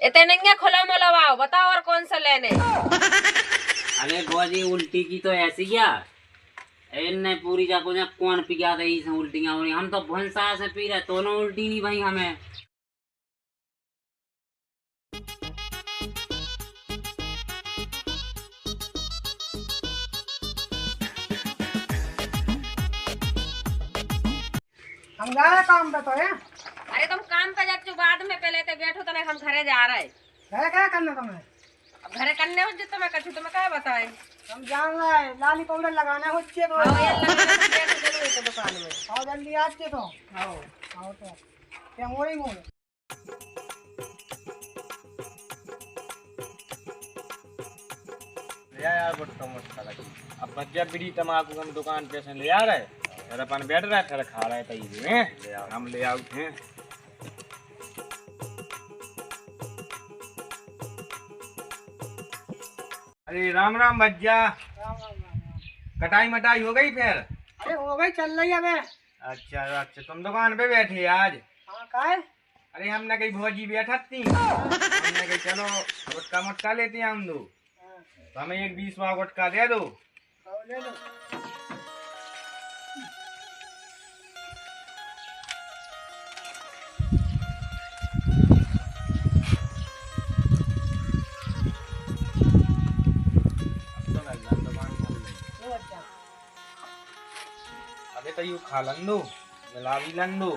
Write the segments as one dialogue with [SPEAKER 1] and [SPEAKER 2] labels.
[SPEAKER 1] इतने नहीं खुला मोलवाओ, बताओ और कौन सा लेने।
[SPEAKER 2] अरे गोजी उल्टी की तो ऐसी क्या इनने पूरी जाको ने कौन पिया दे इस उल्टियां हो रही। हम तो भंसा से पी रहे तो ना उल्टी नहीं भाई हमें।
[SPEAKER 3] हम जा रहे काम पे तो है।
[SPEAKER 1] अरे तुम काम पे जाते बाद में, पहले तो बैठो तो नहीं, हम घरे जा रहे।
[SPEAKER 3] घर क्या करना तुम्हें?
[SPEAKER 1] अब घरे करने हो जितना मैं कछु तुम्हें क्या बताएं।
[SPEAKER 3] हम जान रहे हैं लाली पाउडर लगाना हो चाहिए तो
[SPEAKER 1] हाँ ये लगाने को बैठो जरूर तो दुकान में।
[SPEAKER 3] आओ जल्दी आज के तो
[SPEAKER 1] हाँ
[SPEAKER 3] आओ तो क्या हो रही मुझे
[SPEAKER 4] यार गुटका मुटका लगी अब भज्जा बीड़ी तमाकू हम दुकान पे से ले आ रहे फिर अपन बैठ रहा फिर खा रहे तई हैं हम ले आउट हैं। अरे राम राम भज्जा कटाई मटाई हो गई फिर?
[SPEAKER 3] अरे हो गई चल रही है अबे।
[SPEAKER 4] अच्छा अच्छा तुम दुकान पे बैठे आज?
[SPEAKER 3] हाँ का है?
[SPEAKER 4] अरे हमने कहीं भौजी बैठा थी हमने कही चलो गुटका मुटका लेते हैं हम दो तो हमें एक 20 गुटका दे दो।
[SPEAKER 3] आओ ले लो। लो अच्छा
[SPEAKER 4] अबे तो यू खा लंदो मिला भी लंदो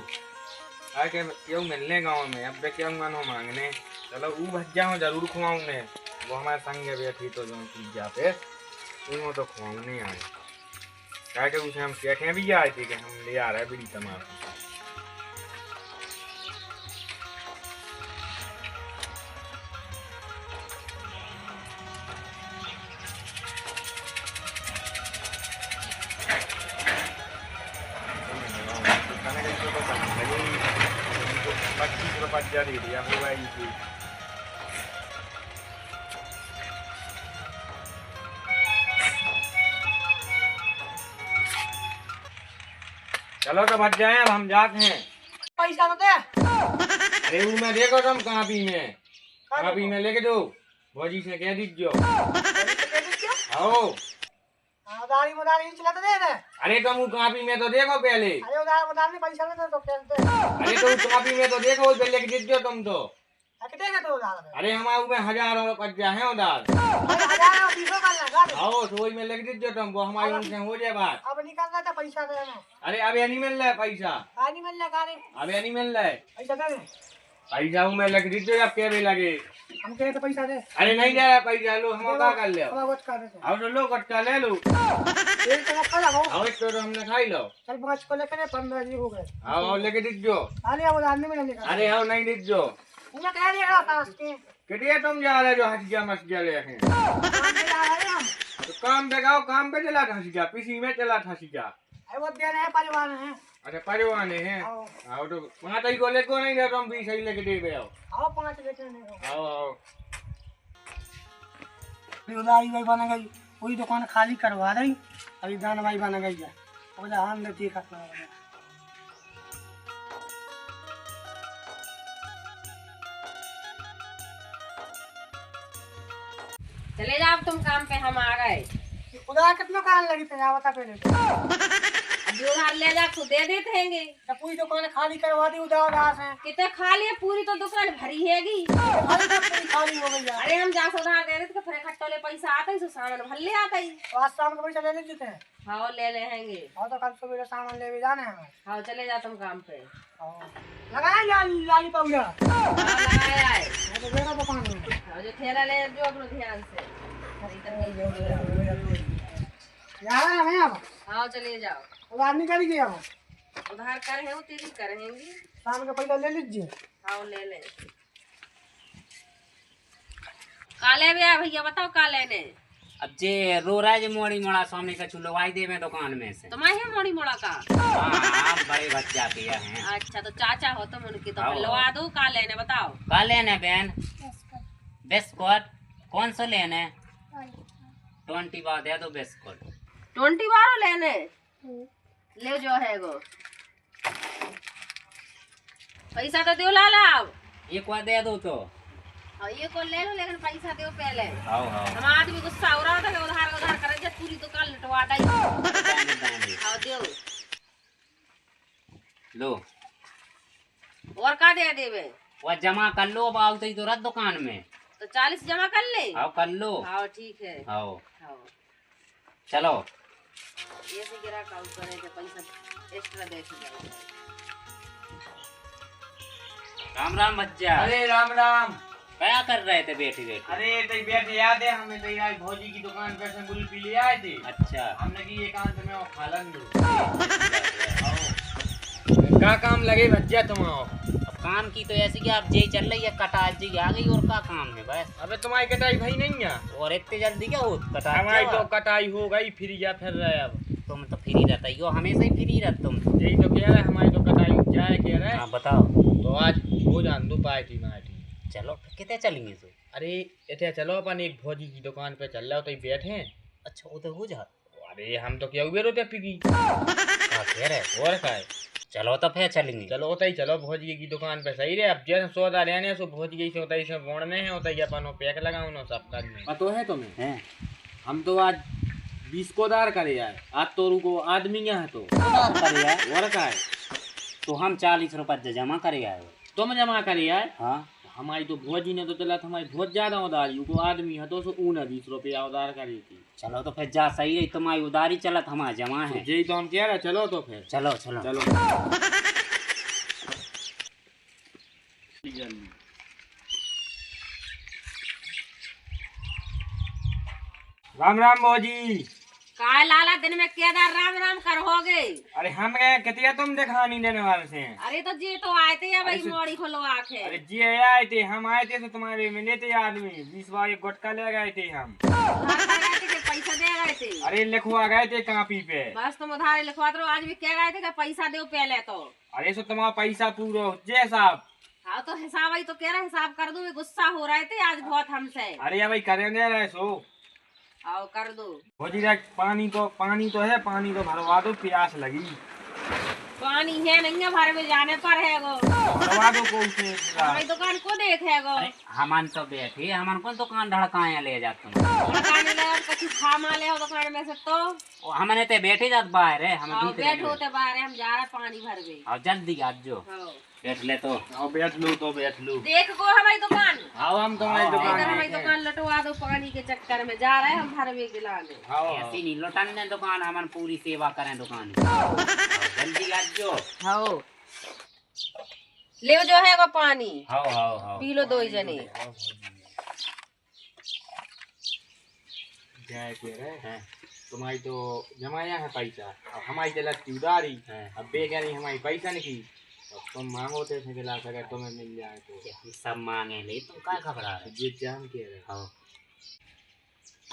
[SPEAKER 4] आके क्यों मिलने गाँव में अब देख क्यों मानो मांगने चलो वो भज्जा में जरूर खुआऊं ने वो हमारे संग बैठी तो जो पिज्जा पे वो तो खुआने आए क्या के उसे हम कहते भी आए थे कि हम ले आ रहे बीड़ी तमाकू। भज्जा दे दिया होगा इसी चलो तो भज जाए अब हम जाते हैं।
[SPEAKER 3] पैसा तो दे।
[SPEAKER 4] अरे वो मैं देखो तुम कहाँ पी में लेके दो भौजी से कह दीजिए। आओ
[SPEAKER 3] हाँ उधारी मुधारी नहीं चला तो दे दे।
[SPEAKER 4] अरे तुम वो कॉपी में तो देखो पहले।
[SPEAKER 3] अरे उधार मुधार नहीं पैसा दे तो चलते।
[SPEAKER 4] अरे तो कॉपी में तो देखो पहले के दीजिए तुम तो।
[SPEAKER 3] कितने का तो उधार?
[SPEAKER 4] अरे हमारे में हजारों रुपया है उधार।
[SPEAKER 3] हजार 20 का लगा दे।
[SPEAKER 4] आओ तो वही में लिख दीजिए तुमको हमारी उनसे हो जाए बात।
[SPEAKER 3] अब निकालना था पैसा दे हमें।
[SPEAKER 4] अरे अभी नहीं मिल रहा है पैसा।
[SPEAKER 3] पानी मिल लगा रे
[SPEAKER 4] अभी नहीं मिल रहा है
[SPEAKER 3] पैसा दे दे।
[SPEAKER 4] पैसा वो मैं लिख दीजिए अब क्या भी लगे।
[SPEAKER 3] हम कहे तो पैसा दे।
[SPEAKER 4] अरे नहीं दे रहा पैसा लो हम क्या कर ले।
[SPEAKER 3] अब कुछ कर दे।
[SPEAKER 4] आओ तो लो कटका ले लो।
[SPEAKER 3] एक तो रखा लगाओ।
[SPEAKER 4] आओ एक तो हमने खाई लो।
[SPEAKER 3] चल 5 को लेकर 15 जी हो गए।
[SPEAKER 4] आओ लेके दीजिए।
[SPEAKER 3] अरे अब उधार नहीं मिलेगा।
[SPEAKER 4] अरे आओ नहीं दीजिए।
[SPEAKER 3] मैं कह रहा था उसके
[SPEAKER 4] कितने तुम जा रहे जो हंसिया मस्जिया लेके
[SPEAKER 3] काम पे जा रहे हैं हम।
[SPEAKER 4] तो काम पे गाओ काम पे चला था हंसिया पीसी में चला था हंसिया।
[SPEAKER 3] अरे वो दे रहे हैं परिवार हैं।
[SPEAKER 4] अच्छा परिवाने हैं।
[SPEAKER 3] आओ
[SPEAKER 4] आओ तो वहाँ तक को लेको नहीं दे तुम भी सही लेके दे गए आओ।
[SPEAKER 3] आओ 5 लेकर नहीं हो।
[SPEAKER 4] आओ आओ
[SPEAKER 3] उधारी भाई बना गई पूरी दुकान खाली करवा रही अभी दान भाई बना गई है और हाथ देती है खत्म हो गया।
[SPEAKER 1] चले जाओ तुम काम पे, हम आ गए।
[SPEAKER 3] उधार कितना कान लगी थे यहाँ बता पहले।
[SPEAKER 1] अब जो उधार ले जा तो दे देते हैंगे।
[SPEAKER 3] तो पूरी दुकान खाली करवा दी उधार से।
[SPEAKER 1] कितने खा लिए, पूरी तो दुकान भरी हैगी।
[SPEAKER 3] पूरी खाली हो गई यार।
[SPEAKER 1] अरे हम जा से उधार दे रहे थे, फिर इकट्ठा ले पैसा आता ही तो सामान भर ले आता ही।
[SPEAKER 3] तो आज शाम को पैसा ले लेते हैं।
[SPEAKER 1] हाँ ले ले हैंगे।
[SPEAKER 3] और तो कल सुबह सामान ले भी जाना है हमें।
[SPEAKER 1] हाँ चले जा तुम काम पे।
[SPEAKER 3] लगाया लाली पाउडर।
[SPEAKER 1] हाँ लगाया है।
[SPEAKER 3] तो मेरा दुकान है।
[SPEAKER 1] हाँ, जो ठेला ले जो अपने ध्यान से।
[SPEAKER 3] यार हमें अब
[SPEAKER 1] हाँ चले जाओ।
[SPEAKER 3] उधार नहीं करेंगे अब।
[SPEAKER 1] उधार कर है तेरी करेंगे।
[SPEAKER 3] शाम का पैसा ले लीजिए।
[SPEAKER 1] हाँ ले ले। काले भी है भैया, बताओ काले ने।
[SPEAKER 2] अब जे रो रहा है जे मोड़ी मोड़ा स्वामी का चूल्हो वाई दे में दुकान में से।
[SPEAKER 1] तुम्हारे है मोड़ी मोड़ा का?
[SPEAKER 2] हाँ बड़े बच्चा पिया हैं।
[SPEAKER 1] अच्छा तो चाचा हो तुम उनकी, तो
[SPEAKER 2] हाँ।
[SPEAKER 1] लवा दो। काले ने बताओ।
[SPEAKER 2] का लेने बहन? बिस्कुट कौन सा लेने? 20 बार दे दो बिस्कुट।
[SPEAKER 1] 20 बारो लेने ले जो है गो। पैसा तो दो लाला।
[SPEAKER 2] एक बार दे दो तो।
[SPEAKER 1] और ये को ले लो लेकिन पैसा दो पहले।
[SPEAKER 2] आओ आओ
[SPEAKER 1] हम आदमी गुस्सा हो रहा था कि उधार करे जब पूरी दुकान लुटवा दी। आओ दो
[SPEAKER 2] लो
[SPEAKER 1] और का दे देवे।
[SPEAKER 2] वो जमा कर लो, अब आओ तो रह दुकान में
[SPEAKER 1] तो 40 जमा कर ले।
[SPEAKER 2] आओ कर लो।
[SPEAKER 1] आओ ठीक है।
[SPEAKER 2] आओ
[SPEAKER 1] आओ
[SPEAKER 2] चलो।
[SPEAKER 1] ये से गिरा काउंट करे के पैसा एक्स्ट्रा दे के।
[SPEAKER 2] राम राम बच्चा।
[SPEAKER 4] अरे राम राम।
[SPEAKER 2] क्या कर रहे थे बैठे बैठे?
[SPEAKER 4] अरे तो बैठे याद है हमें तो आज भौजी की दुकान पे से गुल्फी ले आए थे।
[SPEAKER 2] अच्छा
[SPEAKER 4] हमने की एकांत में और खालन दो। क्या काम लगे भज्जा तुम आओ।
[SPEAKER 2] अब काम की तो ऐसी कि आप जे चल रही है, कटाल जी आ गई और क्या काम है बस।
[SPEAKER 4] अबे तुम्हारी कटाई भाई नहीं है
[SPEAKER 2] और इतने जल्दी क्या हो कटाल?
[SPEAKER 4] हमारी तो कटाई हो गई, फिर जा फिर रहे अब।
[SPEAKER 2] तुम तो फ्री रहता ही हो, हमेशा ही फ्री रहते तुम तो।
[SPEAKER 4] यही तो कह रहे हमारी तो कटाई जाए कह रहे।
[SPEAKER 2] हाँ बताओ।
[SPEAKER 4] तो आज हो जान दो पार्टी मार्टी।
[SPEAKER 2] चलो कितने चलेंगे तो?
[SPEAKER 4] अरे इतने चलो अपन एक भौजी की दुकान पे चल रहा हो तो बैठे हैं।
[SPEAKER 2] अच्छा वो तो हो जा।
[SPEAKER 4] अरे हम तो क्या उबेर होते पिगी
[SPEAKER 2] कह रहे
[SPEAKER 4] और का है।
[SPEAKER 2] चलो तो फिर चलेंगे।
[SPEAKER 4] चलो होता ही चलो भौजी की दुकान पे सही रहे। अब जैसे सौदा लेने सो भौजी से होता ही से बोड़ने हैं, होता ही अपन पैक लगाओ ना सब करने। पतो है तुम्हें?
[SPEAKER 2] हैं
[SPEAKER 4] हम तो आज 20 को दार करे यार। आज तो रुको आदमी यहाँ है तो
[SPEAKER 2] करे यार।
[SPEAKER 4] और का है
[SPEAKER 2] तो हम 40 रुपये जमा करे आए।
[SPEAKER 4] तुम जमा करे यार।
[SPEAKER 2] हाँ
[SPEAKER 4] हमारी तो भौजी ने तो चला हमारी बहुत ज्यादा उधारी को आदमी है तो 19 रुपया उधार करी थी।
[SPEAKER 2] चलो तो फिर जा सही रही, तुम्हारी उधारी चलत हमारा जमा है।
[SPEAKER 4] यही तो हम कह रहे चलो तो फिर
[SPEAKER 2] चलो चलो
[SPEAKER 4] चलो। राम राम भौजी।
[SPEAKER 1] काय लाला दिन में केदार राम राम करोगे।
[SPEAKER 4] अरे हम गए कितिया तुम दिखानी देने वाले से।
[SPEAKER 1] अरे तो जी तो आए थे या भाई मोड़ी खोलो आखे।
[SPEAKER 4] अरे जी आए थे, हम आए थे तो तुम्हारे मिले थे आदमी 20 बार एक गुटका ले गए थे हम।
[SPEAKER 1] पैसा दे गए थे।
[SPEAKER 4] अरे लिखवा गए थे कापी पे।
[SPEAKER 1] बस तुम उधार लिखवा दो। आज भी क्या गए थे कि पैसा दो पहले तो।
[SPEAKER 4] अरे सो तुम्हारा पैसा पूरा हो जाए साहब।
[SPEAKER 1] हाँ तो हिसाब आई तो कह रहे हिसाब कर दो। गुस्सा हो रहे थे आज बहुत हमसे।
[SPEAKER 4] अरे भाई करेंगे रहे सो।
[SPEAKER 1] आओ कर दो।
[SPEAKER 4] भौजी पानी तो है, पानी तो भरवा दो, प्यास लगी।
[SPEAKER 1] पानी है नहीं है भर में जाने पर है गो।
[SPEAKER 4] भरवा दो कौन से
[SPEAKER 1] हमारी दुकान को देखे गो।
[SPEAKER 2] हमन तो बैठे हमन को दुकान धड़काया ले जाते
[SPEAKER 1] दुकान ले और कुछ खा माले हो दुकान में से तो।
[SPEAKER 2] हमने ते बैठे जात बाहर है। हम
[SPEAKER 1] आओ बैठो ते बाहर हम जा रहे पानी भर गए।
[SPEAKER 2] और जल्दी आज जो
[SPEAKER 1] आओ
[SPEAKER 2] बैठ ले तो।
[SPEAKER 4] आओ बैठ लो तो बैठ लो।
[SPEAKER 1] देख को हमारी दुकान।
[SPEAKER 4] आओ हम तुम्हारी दुकान
[SPEAKER 1] इधर हमारी
[SPEAKER 4] में।
[SPEAKER 1] दुकान लटवा दो पानी के चक्कर में जा रहे हैं हम भर में गिलाने।
[SPEAKER 4] आओ
[SPEAKER 2] ऐसी नहीं लौटाने दुकान, हमन पूरी सेवा करें दुकान की। और जल्दी आज जो।
[SPEAKER 1] आओ ले जो है वो पानी।
[SPEAKER 2] हाओ हाओ हाओ
[SPEAKER 1] पी लो दो ही जने।
[SPEAKER 4] क्या कह रहे हैं?
[SPEAKER 2] हैं,
[SPEAKER 4] तुम्हारी तो जमाया है पैसा, अब हमारी चलत की उधारी।
[SPEAKER 2] हैं।
[SPEAKER 4] अब बेचारी हमारी पैसा नहीं की। अब तुम मांगो तो ऐसे गिलास अगर तुम्हें मिल जाए तो।
[SPEAKER 2] कि हम सब मांगे ले, तुम क्या घबरा रहे?
[SPEAKER 4] ये जान कह रहे हैं।
[SPEAKER 2] हाँ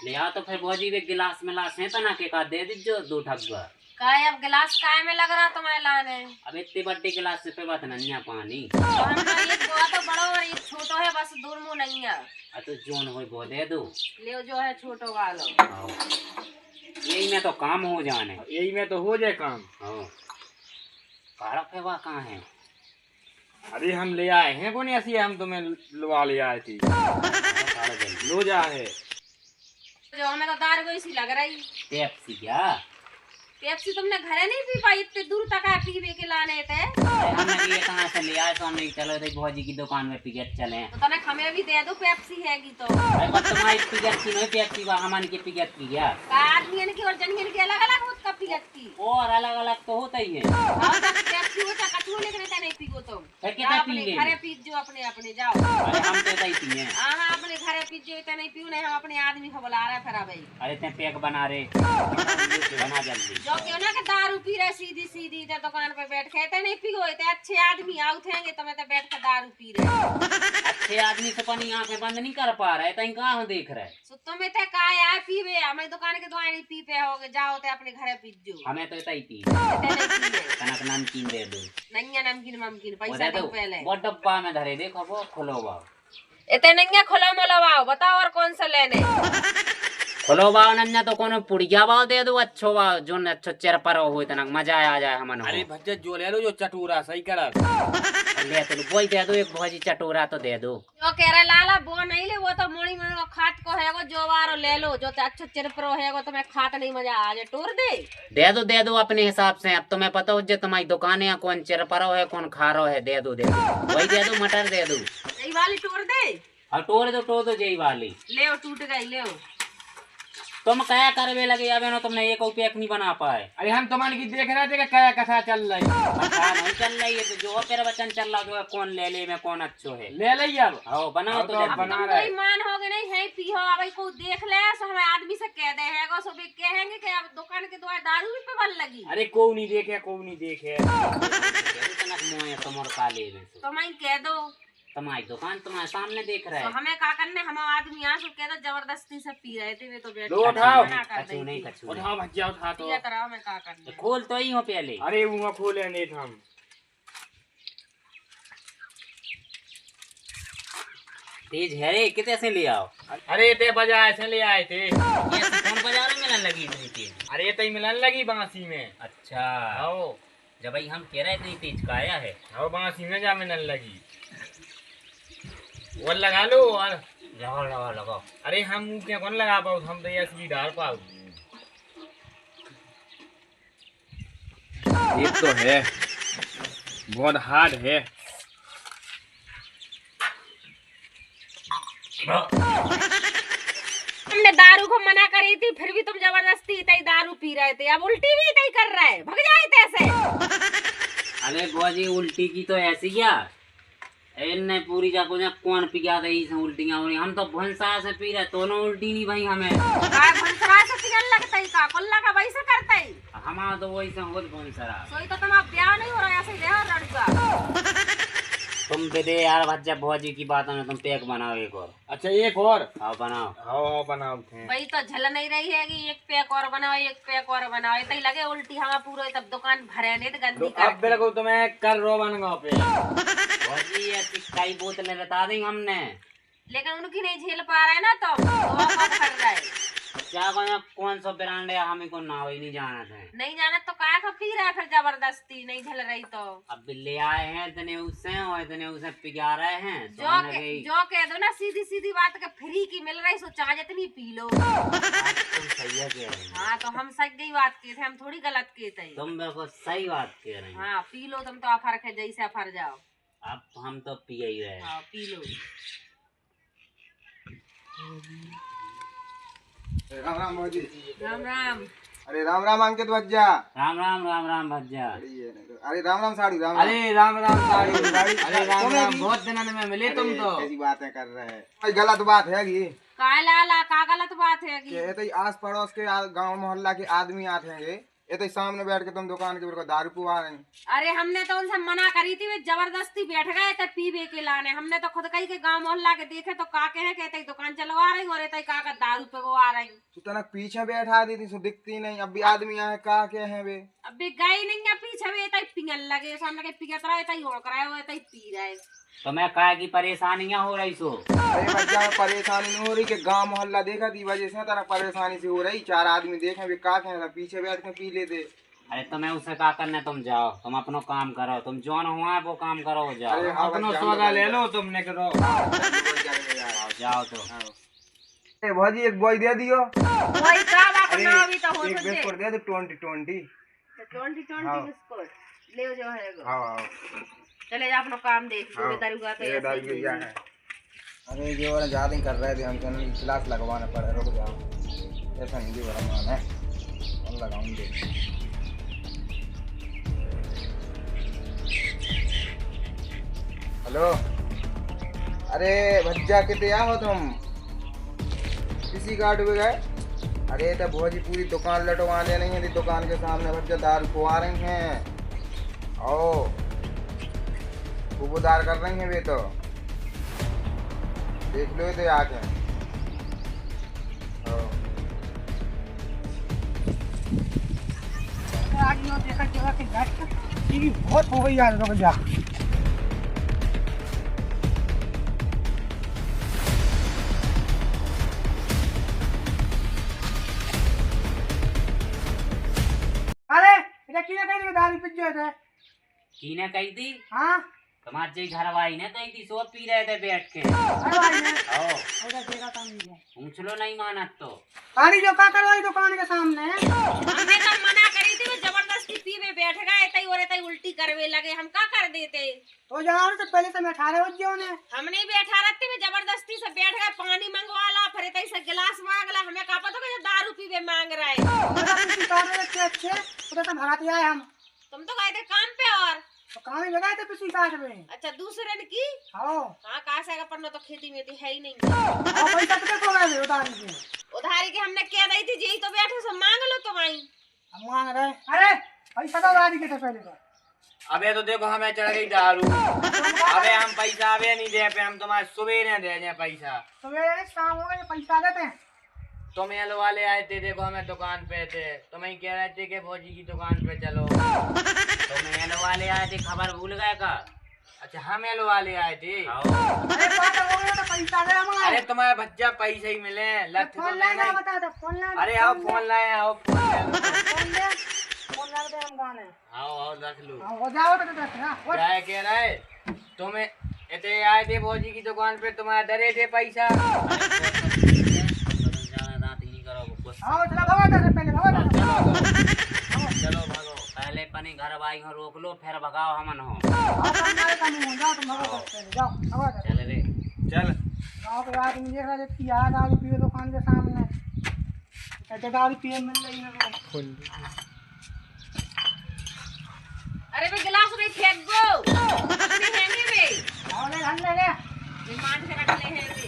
[SPEAKER 2] ले आ तो फिर भौजी वे गिलास में लाश है तना के का दे दीजो 2 ठगवा।
[SPEAKER 1] काय अब गिलास काय में लग रहा तुम्हें लाने।
[SPEAKER 2] अब इतने बड़े गिलास से पे बात नन्या पानी।
[SPEAKER 1] तो हमने ये थोड़ा तो बड़ो और ये छोटो है बस दूर मुंह नहीं है।
[SPEAKER 2] आ तो जोन हो वो दे दो।
[SPEAKER 1] ले जो है छोटो वालो।
[SPEAKER 2] आओ यही में तो काम हो जाने।
[SPEAKER 4] यही में तो हो जाए काम।
[SPEAKER 2] हाँ काड़ा फेवा कहाँ है?
[SPEAKER 4] अरे हम ले आए हैं कौन ऐसी हम तुम्हें लुआ ले आए थे।
[SPEAKER 2] काड़ा जल्दी
[SPEAKER 4] लो जा है।
[SPEAKER 1] जो हमें तो दार को इसी लग रही।
[SPEAKER 2] पेप्सी क्या?
[SPEAKER 1] पेप्सी तुमने घरे नहीं पी पाई इतने दूर तक है पीवे के लाने थे।
[SPEAKER 2] हमने भी ये कहाँ से ले आए तो हमने चलो थे भौजी की दुकान में पिगेट चले।
[SPEAKER 1] तो तने हमें भी दे दो पेप्सी हैगी तो।
[SPEAKER 2] अरे बस तुम्हारी पिगेट की नहीं पेप्सी वा हमारी की पिगेट की क्या?
[SPEAKER 1] का आदमी की और जनियन की अलग अलग होत का पिगत की।
[SPEAKER 2] और अलग अलग तो होता ही है।
[SPEAKER 1] और तक पेप्सी होता कछु लेके नहीं पीगो तुम।
[SPEAKER 2] फिर कितना
[SPEAKER 1] अपने
[SPEAKER 2] पीएंगे?
[SPEAKER 1] घरे पी जो अपने अपने जाओ।
[SPEAKER 2] अरे हम तो ऐसा ही पिए।
[SPEAKER 1] हाँ अपने घरे पी जो इतना नहीं पीऊ नहीं हम अपने आदमी को बुला रहे फिर भाई।
[SPEAKER 2] अरे ते पैक बना रहे बना जल्दी।
[SPEAKER 1] जो क्यों ना कि दारू पी रहे सीधी सीधी इधर दुकान पे बैठ के इतने नहीं पीगो इतने अच्छे आदमी आउ थे तो मैं तो बैठ के दारू पी रहे।
[SPEAKER 2] अच्छे आदमी से अपनी आंखें बंद नहीं कर पा रहे तो कहाँ देख रहे?
[SPEAKER 1] सो तुम इतने का आए पीवे हमारी दुकान के दुआई नहीं पी पे होगे जाओ ते अपने घरे पी जो।
[SPEAKER 2] हमें तो ऐसा ही पी।
[SPEAKER 1] इतने नहीं पीवे।
[SPEAKER 2] कनक नमकीन दे दो।
[SPEAKER 1] नहीं है नमकीन ममकीन
[SPEAKER 2] वो
[SPEAKER 1] पैसा
[SPEAKER 2] दे
[SPEAKER 1] दो
[SPEAKER 2] दो
[SPEAKER 1] पहले।
[SPEAKER 2] वो डब्बा में धरे देखो वो खोलो बाओ।
[SPEAKER 1] इतने नहीं है खुला मलवाओ बताओ और कौन सा लेने।
[SPEAKER 2] खोलो बाओ नन्या तो कोनो पुड़िया बाओ दे दो अच्छो बाओ जो अच्छो चेर पर हो इतना मजा आ जाए हमन हो।
[SPEAKER 4] अरे भज्जा जो ले लो जो चटूरा सही करा।
[SPEAKER 2] ले तो वही दे दो एक भौजी चटोरा तो दे दो।
[SPEAKER 1] जो कह रहे लाला वो नहीं ले, वो तो मोड़ी मन खात को है, वो जो वारो ले लो, जो अच्छा चिरपरो है वो तुम्हें खात नहीं मजा आ जाए, टूर दे
[SPEAKER 2] दो अपने हिसाब से। अब तुम्हें पता हो जो तुम्हारी दुकान है, कौन चिरपरो है कौन खारो है, दे दो वही दे दो, मटर दे दो।
[SPEAKER 1] यही वाली टूर दे।
[SPEAKER 2] और टोर दो जई वाली
[SPEAKER 1] ले टूट गई, ले
[SPEAKER 2] तुम क्या करवे लगे अब ना, तुमने एक पैक नहीं बना पाए।
[SPEAKER 4] अरे हम तुम्हारी की देख रहे थे कि क्या कथा चल रही है।
[SPEAKER 2] अच्छा नहीं चल रही है तो जो तेरा वचन चल रहा जो है, कौन ले ले में कौन अच्छो है,
[SPEAKER 4] ले ली अब।
[SPEAKER 2] आओ बनाओ तो
[SPEAKER 4] अब
[SPEAKER 2] जल्दी।
[SPEAKER 4] बना
[SPEAKER 1] तुम
[SPEAKER 4] रहे।
[SPEAKER 1] कोई मान होगे नहीं है पीहो, अब को देख ले सो हमें आदमी से कह दे है, सो भी कहेंगे कि अब दुकान के दुआ दारू भी पे बन लगी।
[SPEAKER 4] अरे को नहीं देखे
[SPEAKER 2] तुम्हारे काले में
[SPEAKER 1] तो मैं कह दो
[SPEAKER 2] तुम्हारी दुकान तुम्हारे सामने देख रहे
[SPEAKER 1] तो
[SPEAKER 2] हैं।
[SPEAKER 1] हमें का करने, हम आदमी यहाँ से कह दो जबरदस्ती से पी रहे थे, वे तो बैठ
[SPEAKER 4] लो उठाओ।
[SPEAKER 1] मना कर
[SPEAKER 2] कछु नहीं
[SPEAKER 1] देती।
[SPEAKER 2] कछु नहीं।
[SPEAKER 4] उठा भज्जा उठा तो।
[SPEAKER 1] पिया तरह में का करने।
[SPEAKER 2] खोल तो ही हो पहले।
[SPEAKER 4] अरे वो खोले नहीं था हम।
[SPEAKER 2] तेज है रे, कितने से ले आओ।
[SPEAKER 4] अरे ते बाजार से ले आए थे।
[SPEAKER 2] ये कौन बाजारों में लगी इतनी तेज?
[SPEAKER 4] अरे ते मिलन लगी बांसी में।
[SPEAKER 2] अच्छा
[SPEAKER 4] आओ
[SPEAKER 2] जब भाई हम कह रहे इतनी तेज का आया है।
[SPEAKER 4] आओ बांसी में जा मिलन लगी। वो लगा लो और
[SPEAKER 2] लगाओ।
[SPEAKER 4] अरे हम मुंह क्या कौन लगा पाओ, हम तो ये असली डाल पाओ। ये तो है बहुत हार्ड है।
[SPEAKER 1] हमने दारू को मना करी थी, फिर भी तुम जबरदस्ती इतनी दारू पी रहे थे, अब उल्टी भी इतनी कर रहे, भग जाए तैसे।
[SPEAKER 2] अरे बुआ जी उल्टी की तो ऐसी क्या इनने पूरी जाको जा कौन पी गया था, इसे उल्टियां हो रही। हम तो भंसा से पी रहे तो ना उल्टी नहीं भाई हमें।
[SPEAKER 1] का भंसरा से पिघल लगता ही का कोल्ला का वैसे करता ही।
[SPEAKER 2] हमारा तो वही से हो भंसरा।
[SPEAKER 1] सोई तो तुम्हारा ब्याह नहीं हो रहा, ऐसे ही रहो लड़का।
[SPEAKER 2] तुम दे दे यार भज्जा बुआ जी की बात है, तुम पैक बनाओ एक और।
[SPEAKER 4] अच्छा एक और।
[SPEAKER 2] आओ बनाओ।
[SPEAKER 4] आओ बनाओ थे।
[SPEAKER 1] वही तो झल नहीं रही है कि एक पैक और बनाओ, एक पैक और बनाओ, इतनी लगे उल्टी हमारा पूरा तब दुकान भरे नहीं तो गंदी
[SPEAKER 4] अब
[SPEAKER 1] कर।
[SPEAKER 4] मेरे को तुम्हें कर रो बनगा पे।
[SPEAKER 2] बुआ जी ऐसी कई बोतलें बता दी हमने,
[SPEAKER 1] लेकिन उनकी नहीं झेल पा रहे ना, तो वो कब कर रहे
[SPEAKER 2] क्या कौन सा ब्रांड है हमें को ना वही नहीं जाना था।
[SPEAKER 1] नहीं जाना तो काय का पी रहा है फिर जबरदस्ती, नहीं झल रही तो।
[SPEAKER 2] अब ले आए हैं इतने उससे और इतने उसे पिघा रहे हैं तो
[SPEAKER 1] जो कह दो ना सीधी सीधी बात के फ्री की मिल रही, सो चाहे जितनी पी लो।
[SPEAKER 2] तुम सही है कह रही हो।
[SPEAKER 1] हाँ तो हम सही बात किए थे, हम थोड़ी गलत किए थे।
[SPEAKER 2] तुम बिल्कुल सही बात कह रही हो।
[SPEAKER 1] हाँ पी लो तुम तो, अफर के जैसे अफर जाओ।
[SPEAKER 2] अब हम तो पिए ही रहे।
[SPEAKER 1] हाँ पी लो।
[SPEAKER 5] राम राम भाजी।
[SPEAKER 1] राम राम।
[SPEAKER 5] अरे राम राम अंकित भज्जा।
[SPEAKER 2] राम भज्जा।
[SPEAKER 5] अरे राम राम साड़ू राम।
[SPEAKER 4] अरे राम राम साड़ी। अरे राम राम बहुत दिनों में मिले तुम तो।
[SPEAKER 5] ऐसी बातें कर रहे हैं, कोई गलत बात है ये?
[SPEAKER 1] का लाला का गलत बात है कि
[SPEAKER 5] ये तो आस पड़ोस के गांव मोहल्ला के आदमी आते हैं, ये तो सामने बैठ के तुम दुकान के ऊपर दारू पुआ रही।
[SPEAKER 1] अरे हमने तो उनसे मना करी थी, वे जबरदस्ती बैठ गए थे पीवे के लाने। हमने तो खुद कही के गांव मोहल्ला के देखे तो काके हैं कहते दुकान चलवा रही और ये का दारू पे वो आ रही।
[SPEAKER 5] तू तनक पीछे बैठा दी थी, सो दिखती नहीं। अब भी आदमी यहाँ का के हैं वे?
[SPEAKER 1] अब भी गए नहीं है पीछे, वे तई पिघल लगे सामने के पिघत रहे तई ओक रहे हो तई पी रहे।
[SPEAKER 2] तो मैं कहा की परेशानियां हो रही सो।
[SPEAKER 5] अरे भज्जा परेशानी नहीं हो रही कि गांव मोहल्ला देखा थी वजह से तनक परेशानी से हो रही। चार आदमी देखे वे का के पीछे बैठ के पी लेते।
[SPEAKER 2] अरे तुम्हें उसे क्या करना, तुम जाओ, तुम अपनो काम करो, तुम जौन हुआ है वो काम करो, जाओ।
[SPEAKER 5] अरे हाँ
[SPEAKER 4] अपनो
[SPEAKER 5] भज्जा,
[SPEAKER 4] सौदा ले लो तुमने करो।
[SPEAKER 2] जाओ तो।
[SPEAKER 5] अरे भाजी एक बॉय दे दियो।
[SPEAKER 1] वही का बात
[SPEAKER 5] अरे
[SPEAKER 1] ना अभी तो हो
[SPEAKER 5] एक
[SPEAKER 1] सके।
[SPEAKER 5] बिस्कुट दे दो 20-20।
[SPEAKER 1] 20 बिस्कुट ले जो है।
[SPEAKER 5] हाँ
[SPEAKER 1] चले जा अपना काम देख लो, दारू का तो
[SPEAKER 5] ये
[SPEAKER 1] ऐसे
[SPEAKER 5] दारू
[SPEAKER 1] ही
[SPEAKER 5] मिल
[SPEAKER 1] है।
[SPEAKER 5] जाए। अरे जो वाला ज्यादा ही कर रहे थे, हमको क्लास लगवाना पड़ा। रुक जाओ, ऐसा नहीं जो वाला मान है हम लगाऊंगे। हेलो अरे भज्जा कितने आओ तुम? किसी गार्ड में गए? अरे तो भोजी पूरी दुकान लटवाने नहीं है, दुकान के सामने भज्जा दारू खुआ रही हैं। आओ खुबदार कर रही हैं वे तो, देख लो तो आके।
[SPEAKER 3] बहुत हो गई यार, रुक जा। अरे এটা কি না কই দাঁড়ি পিছ যায়?
[SPEAKER 2] कीने कही थी?
[SPEAKER 3] हाँ
[SPEAKER 2] तुम्हारे घर वाई ने कही थी, सो पी रहे थे बैठ के।
[SPEAKER 3] अरे भाई ने
[SPEAKER 2] आओ
[SPEAKER 3] उधर देखा काम नहीं है।
[SPEAKER 2] पूछ लो नहीं मानत तो।
[SPEAKER 3] गाड़ी जो का करवाई दुकान के सामने
[SPEAKER 1] हमने तो मना करी थी, वो जबरदस्ती पीवे बैठ गए तई और तई उल्टी करवे लगे, हम का कर देते।
[SPEAKER 3] तो जहाँ से पहले से मैं 18 बजे होने
[SPEAKER 1] हमने भी 18 में जबरदस्ती से बैठ गए, पानी मंगवा ला, फिर तई से गिलास मांग ला, हमें का पता कि दारू पीवे मांग रहा है।
[SPEAKER 3] अच्छे उधर तो भगाते आए हम।
[SPEAKER 1] तुम तो गए थे काम पे और
[SPEAKER 3] तो काम ही लगाए थे पिछली काट में।
[SPEAKER 1] अच्छा दूसरे ने की।
[SPEAKER 3] हाँ
[SPEAKER 1] हाँ कहा से पन्ना तो खेती में है ही नहीं।
[SPEAKER 3] पैसा कितने को गए उधारी के?
[SPEAKER 1] उधारी के हमने कह दी थी, यही तो बैठे सब मांग लो तुम आई।
[SPEAKER 3] हम मांग रहे। अरे पैसा तो उधारी के थे पहले तो।
[SPEAKER 4] अबे तो देखो हमें चढ़ गई दारू। अबे हम पैसा अबे नहीं दे पे, हम तुम्हारे सुबह दे जाए पैसा।
[SPEAKER 3] सवेरे शाम हो गए पैसा देते हैं।
[SPEAKER 4] तुम एल वाले आए थे, देखो हमें दुकान पे थे, तुम्हें कह रहे थे कि भौजी की दुकान पे चलो।
[SPEAKER 2] तुम एल वाले आए थे, खबर भूल गए का?
[SPEAKER 4] अच्छा हम एल वाले आए थे।
[SPEAKER 2] आओ।
[SPEAKER 3] अरे बात हो गई तो पैसा दे हमारे।
[SPEAKER 4] अरे तुम्हारे भज्जा पैसे ही मिले लठ तो
[SPEAKER 3] फोन
[SPEAKER 4] ले
[SPEAKER 3] लेना
[SPEAKER 4] नहीं।
[SPEAKER 3] बता दो फोन लेना।
[SPEAKER 4] अरे आओ फोन लाए, आओ फोन ले लो।
[SPEAKER 3] फोन ले फोन ले दे हम गाने।
[SPEAKER 4] आओ आओ रख लो।
[SPEAKER 3] हाँ हो जाओ तो दे ना।
[SPEAKER 4] क्या कह रहा है? तुम्हें इतने आए थे भौजी की दुकान पे, तुम्हारे डरे थे पैसा।
[SPEAKER 3] आओ चला भगवान से पहले भगवान।
[SPEAKER 2] चलो भागो, पहले पनी घर भाई को रोक लो, फिर भगाओ हमन हो।
[SPEAKER 3] आओ हमारे काम में जाओ तुम भगवान से जाओ भगवान।
[SPEAKER 2] चल रे
[SPEAKER 4] चल
[SPEAKER 3] गाँव के आदमी देख रहा है यार दारू पिए दुकान के सामने। कहते दारू पिए मिल रही है।
[SPEAKER 1] अरे वे गिलास नहीं फेंक दो, अपने हैंगे में
[SPEAKER 3] आओ ले हल ले
[SPEAKER 1] डिमांड से रख ले हैं वे।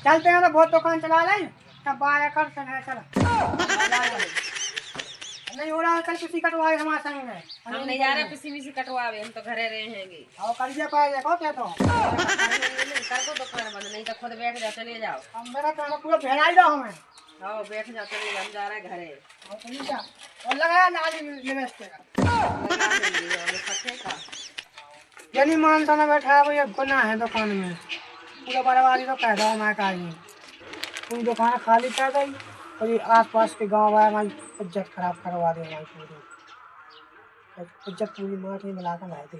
[SPEAKER 3] चलते हैं तो बहुत दुकान चला ले तब बाय कर सके चल। नहीं हो रहा कल किसी कटवाए हमारे संग में।
[SPEAKER 1] हम नहीं जा रहे किसी भी से कटवावे, हम तो घरे रहे हैंगे।
[SPEAKER 3] आओ कर दिया पाए देखो क्या तो
[SPEAKER 1] कर दो दुकान बंद, नहीं तो खुद बैठ जा, चले जाओ।
[SPEAKER 3] हम मेरा तो पूरा भेड़ा ही दो हमें।
[SPEAKER 1] आओ बैठ जा, चले जाओ, हम जा रहे घरे।
[SPEAKER 3] आओ चलिए जा और लगाया नाली निवेश का यानी मानता ना बैठा है भैया गुनाह है दुकान में। पूरा बर्बादी तो कह दो मैं कहीं पूरी दुकान खाली कर गई और ये आसपास के गांव वाले हमारी इज्जत खराब करवा दे हमारी पूरी इज्जत पूरी माटी मिला कर लाई थी।